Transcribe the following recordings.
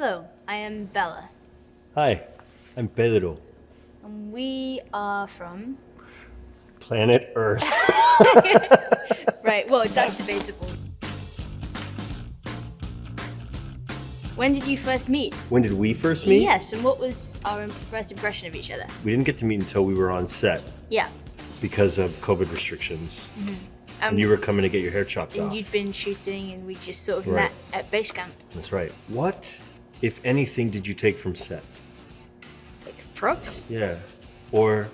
Hello, I am Bella, Hi, I'm Pedro. and we are from... Planet Earth. Right, well, that's debatable. When did you first meet? When did we first meet? Yes, and what was our first impression of each other? We didn't get to meet until we were on set Yeah. because of COVID restrictions. Um, And you were coming to get your hair chopped and off. you'd been shooting, and we just sort of Right. met at base camp. That's right. What, if anything, did you take from set? Like, props? Yeah. Or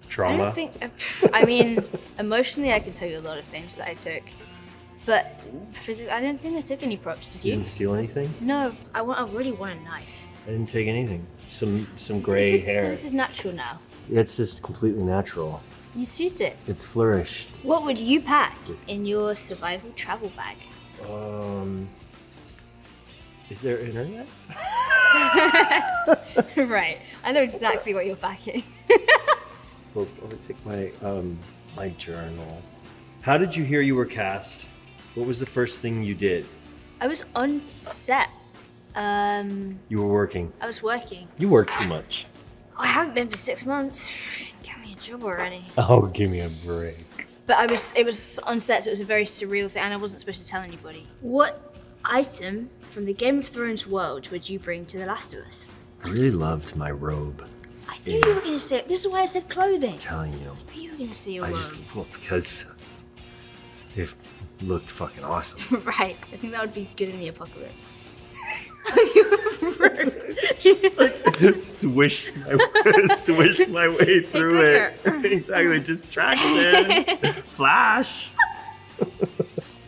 trauma? I don't think... I mean, emotionally, I can tell you a lot of things that I took. But physically, I don't think I took any props, did You you? didn't steal anything? No, I really want a knife. I didn't take anything. Some gray hair. So this is natural now. It's just completely natural. You suit it. It's flourished. What would you pack in your survival travel bag? Is there internet? Right. I know exactly what you're packing. Well, I would take my journal. How did you hear you were cast? What was the first thing you did? I was on set. You were working. I was working. You work too much. I haven't been for 6 months. Get me a job already. Oh, give me a break. But it was on set, so it was a very surreal thing, and I wasn't supposed to tell anybody. What item from the Game of Thrones world would you bring to The Last of Us? I really loved my robe. I knew you were going to say it. This is why I said clothing. I'm telling you. I knew you were going to say your robe. Because it looked fucking awesome. Right. I think that would be good in the apocalypse. Just like swish my way through it. quicker. Exactly, distraction. Flash.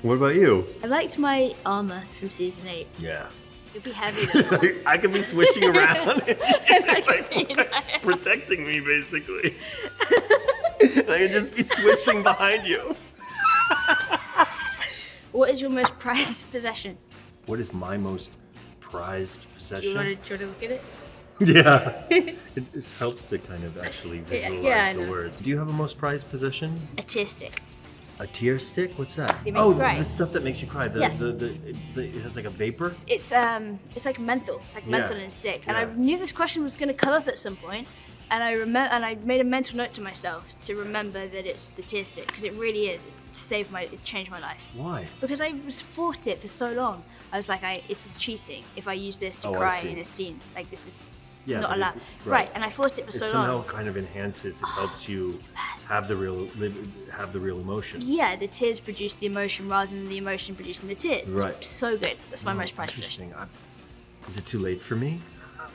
What about you? I liked my armor from season 8. Yeah. It'd be heavy though. I could be swishing around I could be in my- protecting me, basically. I could just be swishing behind you. What is your most prized possession? What is my most prized Do you possession? want to look at it? Yeah. It just helps to kind of actually visualize I the know. words. Do you have a most prized possession? A tear stick. A tear stick? What's that? They make Oh, you cry. the stuff that makes you cry. Yes. It has like a vapor? It's like menthol. It's like menthol Yeah. and a stick. And I Yeah. knew this question was going to come up at some point, and I made a mental note to myself to remember that it's the tear stick, because it really is. It changed my life. Why? Because I was fought it for so long. I was like, this is cheating if I use this to Oh, I cry see. in a scene. Like, this is Yeah, not but allowed. it- Right, and I fought it for It so somehow long. kind of enhances. It helps you it's the best. have the real emotion. Yeah, the tears produce the emotion rather than the emotion producing the tears. Right. It's so good. That's my most prized possession. Interesting. Is it too late for me?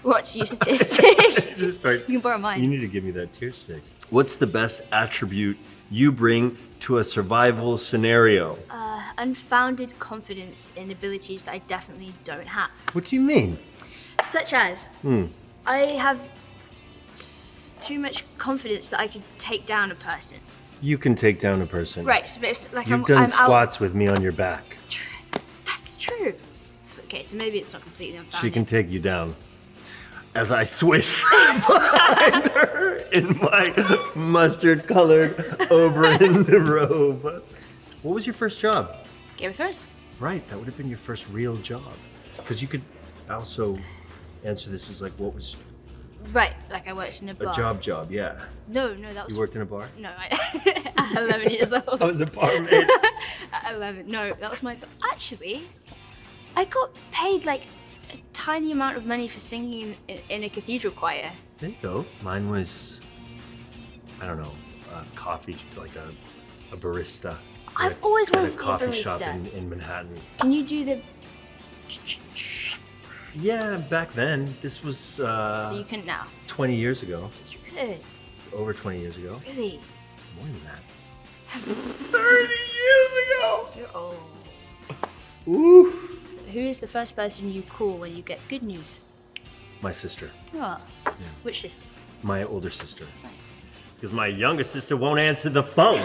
What, to use a tear stick? Just start. You can borrow You mine. need to give me that tear stick. What's the best attribute you bring to a survival scenario? Unfounded confidence in abilities that I definitely don't have. What do you mean? Such as, I have too much confidence that I could take down a person. You can take down a person. Right, so if, like You've done I'm squats with me on your back. That's true. Okay, so maybe it's not completely unfounded. She can take you down. As I swish behind her in my mustard-colored Oberyn robe. What was your first job? Game of Thrones. Right, that would have been your first real job. Because you could also answer this as like, what was Right, like I worked in a a bar. job, yeah. No, that was... You worked in a bar? No, at 11 years old. I was a barmaid. At 11. No, that was my... Actually, I got paid like a tiny amount of money for singing in a cathedral choir. There you go. Mine was, I don't know, coffee, like a barista. I've always at wanted a to be a coffee shop barista. in Manhattan. Can you do the... Yeah, back then. This was So you couldn't now? 20 years ago. You could. Over 20 years ago. Really? More than that. 30 years ago! You're old. Ooh. Who is the first person you call when you get good news? My sister. Oh. Which sister? My older sister. Nice. Because my younger sister won't answer the phone.